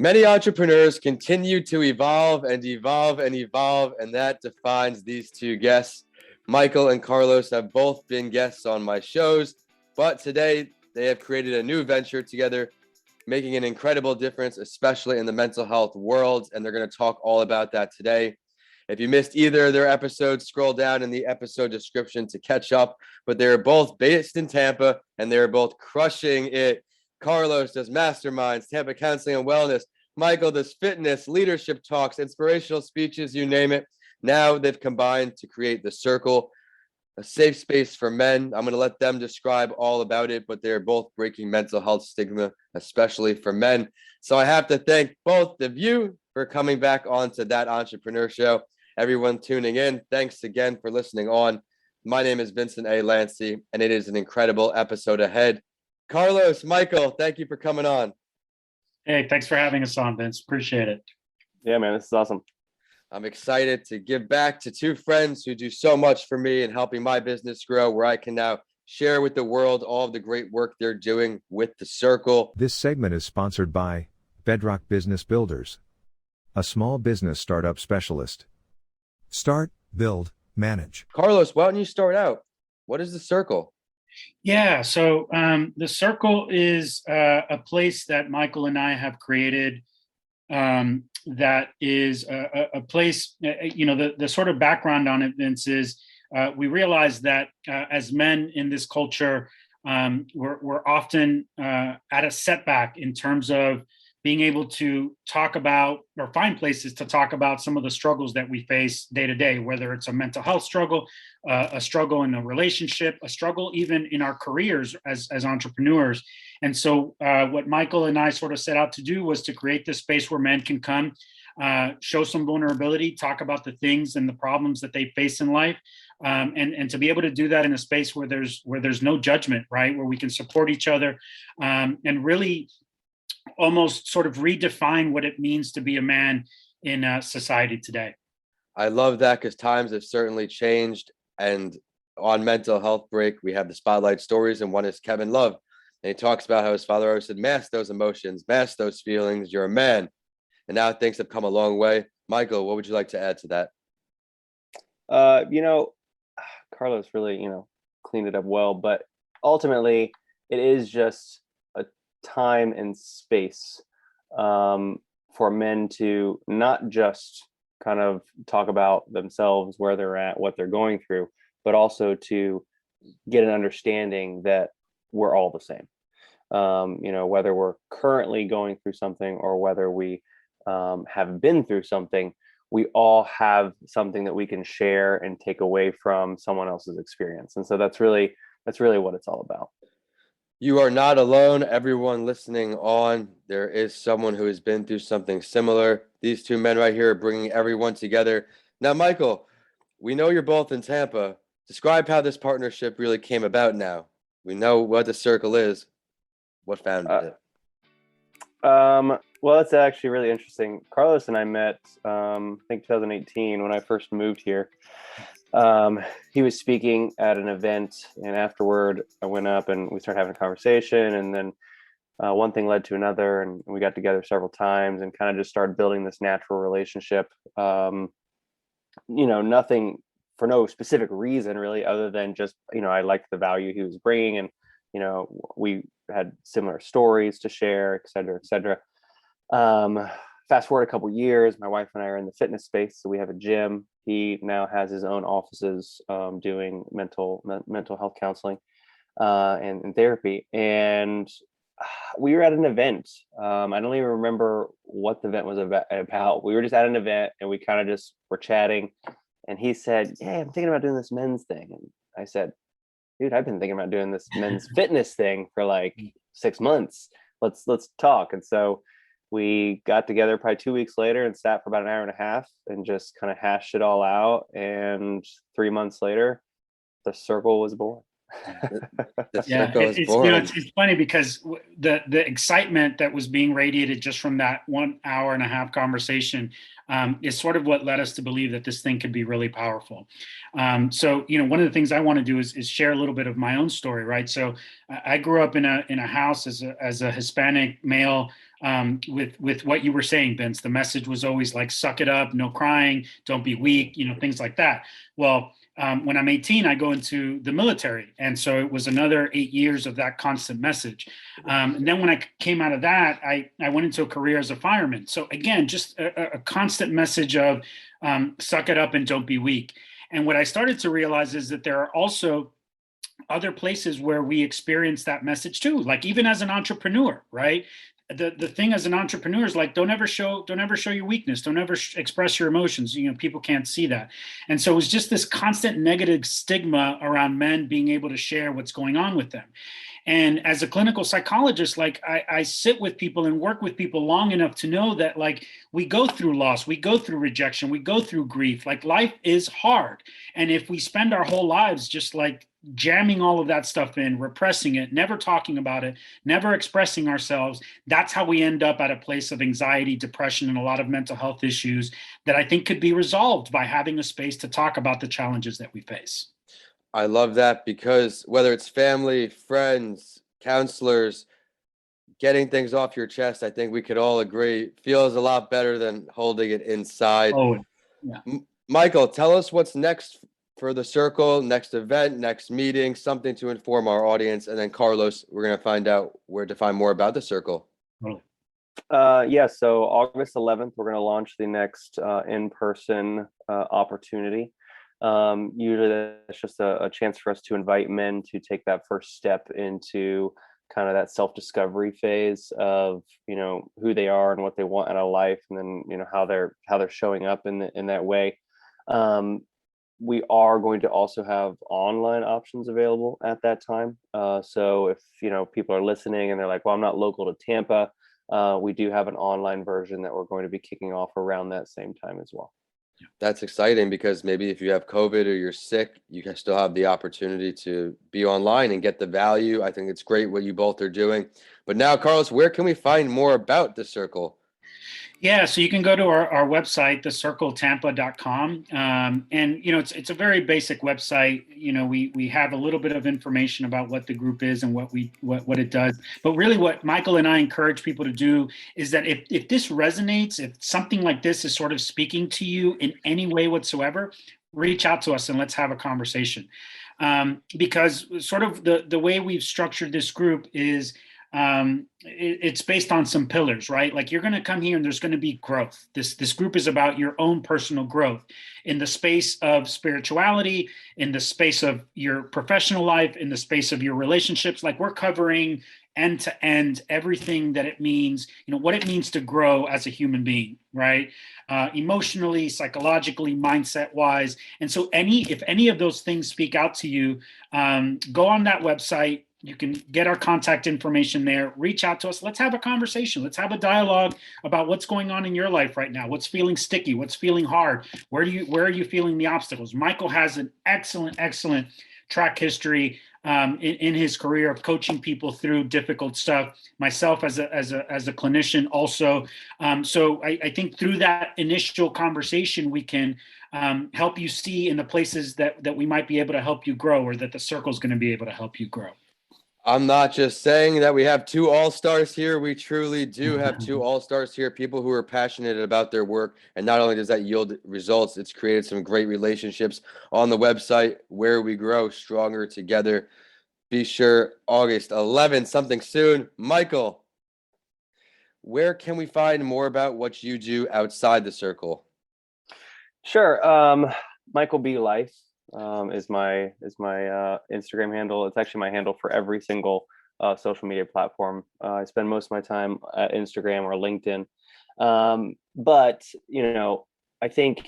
Many entrepreneurs continue to evolve and evolve and evolve, and that defines these two guests. Michael and Carlos have both been guests on my shows, but today they have created a new venture together, making an incredible difference, especially in the mental health world, and they're going to talk all about that today. If you missed either of their episodes, scroll down in the episode description to catch up, but they're both based in Tampa, and they're both crushing it. Carlos does masterminds, Tampa counseling and wellness. Michael does fitness, leadership talks, inspirational speeches, you name it. Now they've combined to create The Circle, a safe space for men. I'm going to let them describe all about it, but they're both breaking mental health stigma, especially for men. So I have to thank both of you for coming back onto That Entrepreneur Show. Everyone tuning in, thanks again for listening on. My name is Vincent A. Lancey, and it is an incredible episode ahead. Carlos, Michael, thank you for coming on. Hey, thanks for having us on, Vince. Appreciate it. Yeah, man, this is awesome. I'm excited to give back to two friends who do so much for me in helping my business grow, where I can now share with the world all of the great work they're doing with The Circle. This segment is sponsored by Bedrock Business Builders, a small business startup specialist. Start, build, manage. Carlos, why don't you start out? What is The Circle? Yeah, so The Circle is a place that Michael and I have created that is a place, the sort of background on it, Vince, is we realize that as men in this culture, we're often at a setback in terms of being able to talk about or find places to talk about some of the struggles that we face day to day, whether it's a mental health struggle, a struggle in a relationship, a struggle even in our careers as entrepreneurs. And so what Michael and I sort of set out to do was to create this space where men can come, show some vulnerability, talk about the things and the problems that they face in life. And to be able to do that in a space where there's no judgment, right? Where we can support each other and really almost sort of redefine what it means to be a man in society today. I love that because times have certainly changed. And on Mental Health Break, we have the Spotlight Stories, and one is Kevin Love. And he talks about how his father always said, mask those emotions, mask those feelings, you're a man. And now things have come a long way. Michael, what would you like to add to that? Carlos really, cleaned it up well, but ultimately it is just a time and space for men to not just kind of talk about themselves, where they're at, what they're going through, but also to get an understanding that we're all the same. Whether we're currently going through something or whether we have been through something, we all have something that we can share and take away from someone else's experience. And so that's really what it's all about. You are not alone. Everyone listening on, there is someone who has been through something similar. These two men right here are bringing everyone together. Now, Michael, we know you're both in Tampa. Describe how this partnership really came about now. We know what The Circle is. What founded it? Well, that's actually really interesting. Carlos and I met, I think 2018 when I first moved here. He was speaking at an event, and afterward I went up and we started having a conversation, and then one thing led to another, and we got together several times and kind of just started building this natural relationship. Nothing for no specific reason really, other than just, I liked the value he was bringing, and, we had similar stories to share, et cetera, et cetera. Fast forward a couple of years, my wife and I are in the fitness space, so we have a gym. He now has his own offices doing mental health counseling and therapy. And we were at an event. I don't even remember what the event was about. We were just at an event and we kind of just were chatting. And he said, "Yeah, I'm thinking about doing this men's thing." And I said, "Dude, I've been thinking about doing this men's fitness thing for like 6 months. Let's talk." And so we got together probably 2 weeks later and sat for about an hour and a half and just kind of hashed it all out. And 3 months later, The Circle was born. It's funny because the excitement that was being radiated just from that 1 hour and a half conversation is sort of what led us to believe that this thing could be really powerful. So one of the things I want to do is share a little bit of my own story, right? So I grew up in a house as a Hispanic male with what you were saying, Vince. The message was always like, suck it up, no crying, don't be weak, things like that. Well, when I'm 18, I go into the military. And so it was another 8 years of that constant message. And then when I came out of that, I went into a career as a fireman. So again, just a constant message of suck it up and don't be weak. And what I started to realize is that there are also other places where we experience that message too, like even as an entrepreneur, right? The thing as an entrepreneur is like, don't ever show your weakness, don't ever express your emotions. People can't see that. And so it was just this constant negative stigma around men being able to share what's going on with them. And as a clinical psychologist, like I sit with people and work with people long enough to know that like we go through loss, we go through rejection, we go through grief. Like life is hard. And if we spend our whole lives just like jamming all of that stuff in, repressing it, never talking about it, never expressing ourselves, that's how we end up at a place of anxiety, depression, and a lot of mental health issues that I think could be resolved by having a space to talk about the challenges that we face. I love that, because whether it's family, friends, counselors, getting things off your chest, I think we could all agree, feels a lot better than holding it inside. Oh, yeah. Michael, tell us what's next for the circle, next event, next meeting, something to inform our audience. And then Carlos, we're going to find out where to find more about the circle. So August 11th, we're going to launch the next in-person opportunity. Usually that's just a chance for us to invite men to take that first step into kind of that self-discovery phase of who they are and what they want out of life, and then how they're showing up in that way. We are going to also have online options available at that time. So if people are listening and they're like, well, I'm not local to Tampa, we do have an online version that we're going to be kicking off around that same time as well. That's exciting, because maybe if you have COVID or you're sick, you can still have the opportunity to be online and get the value. I think it's great what you both are doing. But now, Carlos, where can we find more about the circle? Yeah, so you can go to our website, thecircletampa.com. And, it's a very basic website. We have a little bit of information about what the group is and what it does. But really what Michael and I encourage people to do is that if this resonates, if something like this is sort of speaking to you in any way whatsoever, reach out to us and let's have a conversation. Because sort of the way we've structured this group is it's based on some pillars, right? Like you're going to come here and there's going to be growth. This group is about your own personal growth in the space of spirituality, in the space of your professional life, in the space of your relationships. Like we're covering end to end everything that it means, what it means to grow as a human being, right? Emotionally, psychologically, mindset wise. And so if any of those things speak out to you, go on that website. You can get our contact information there, reach out to us. Let's have a conversation. Let's have a dialogue about what's going on in your life right now. What's feeling sticky? What's feeling hard? Where are you feeling the obstacles? Michael has an excellent track history in his career of coaching people through difficult stuff. Myself as a clinician also. So I think through that initial conversation, we can help you see in the places that we might be able to help you grow, or that the circle is going to be able to help you grow. I'm not just saying that we have two all-stars here. We truly do have two all-stars here, people who are passionate about their work. And not only does that yield results, it's created some great relationships on the website, where we grow stronger together. Be sure, August 11th, something soon. Michael, where can we find more about what you do outside the circle? Sure. Michael B. Life is my Instagram handle. It's actually my handle for every single social media platform. I spend most of my time at Instagram or LinkedIn. But I think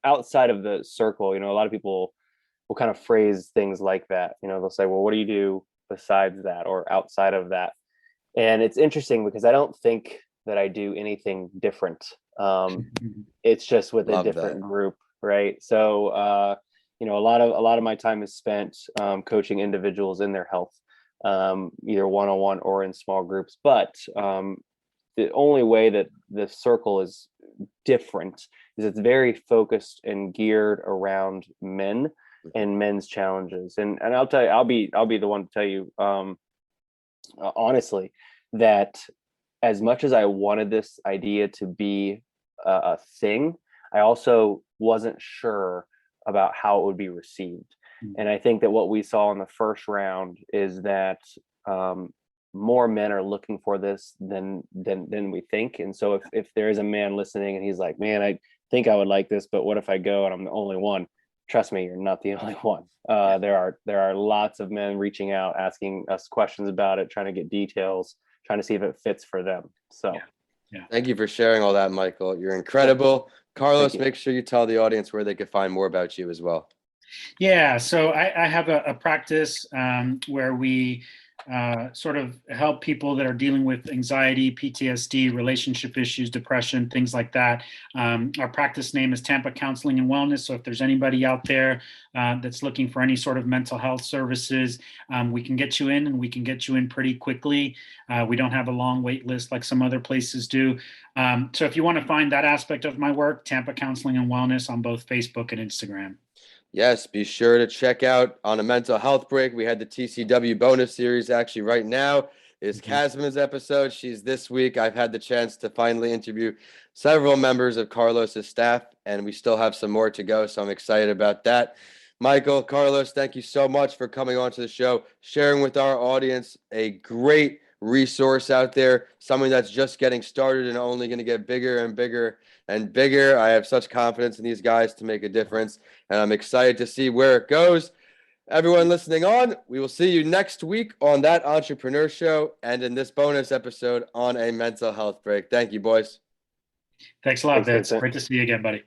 outside of the circle, a lot of people will kind of phrase things like that. They'll say, well, what do you do besides that or outside of that? And it's interesting because I don't think that I do anything different. It's just with a different group, right? So a lot of my time is spent coaching individuals in their health, either one-on-one or in small groups. But the only way that the circle is different is it's very focused and geared around men and men's challenges. And I'll tell you, I'll be the one to tell you honestly that as much as I wanted this idea to be a thing, I also wasn't sure about how it would be received. And I think that what we saw in the first round is that more men are looking for this than we think. And so if there is a man listening and he's like, man, I think I would like this, but what if I go and I'm the only one? Trust me, you're not the only one. There are lots of men reaching out, asking us questions about it, trying to get details, trying to see if it fits for them. So Yeah. Thank you for sharing all that, Michael. You're incredible. Carlos, make sure you tell the audience where they can find more about you as well. Yeah, so I have a practice where we sort of help people that are dealing with anxiety, PTSD, relationship issues, depression, things like that. Our practice name is Tampa Counseling and Wellness. So if there's anybody out there that's looking for any sort of mental health services, we can get you in, and we can get you in pretty quickly. We don't have a long wait list like some other places do. So if you want to find that aspect of my work, Tampa Counseling and Wellness on both Facebook and Instagram. Yes, be sure to check out On a Mental Health Break. We had the TCW bonus series actually right now is Casman's episode. She's this week. I've had the chance to finally interview several members of Carlos's staff, and we still have some more to go, so I'm excited about that. Michael, Carlos, thank you so much for coming on to the show, sharing with our audience a great resource out there, something that's just getting started and only going to get bigger and bigger and bigger. I have such confidence in these guys to make a difference, and I'm excited to see where it goes. Everyone listening on, we will see you next week on That Entrepreneur Show and in this bonus episode on A Mental Health Break. Thank you, boys. Thanks a lot, Thanks, Vince. Vincent. Great to see you again, buddy.